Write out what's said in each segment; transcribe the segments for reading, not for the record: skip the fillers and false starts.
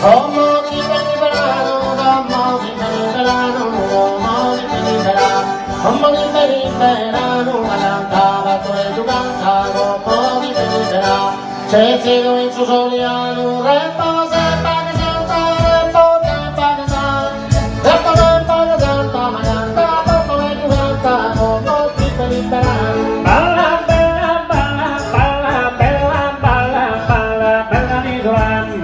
Como si peliperano, como si peliperano, como si peliperano, como si peliperano, cantava tu canta, como si peliperano, se sigo in su soliano, repo se paga santa, repo se paga santa, ma canta, poco e tu canta, como si peliperano. Balla, bella, balla, balla, bella, balla, balla, bella di Giuliano.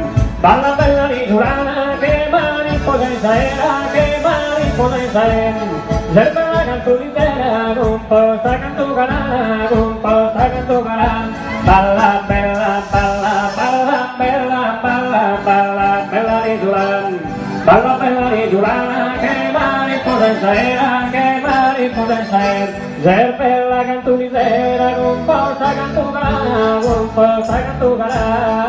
Balla bella di Giuliana, che mariposa era, che mariposa era. Zerbella canturintera, composta cantucana, composta cantucana. Balla bella, balla, balla, bella, balla, balla, bella di Giuliano. Balla bella di Giuliana, che mariposa era, che mariposa era. Zerbella canturintera, composta cantucana, composta cantucana.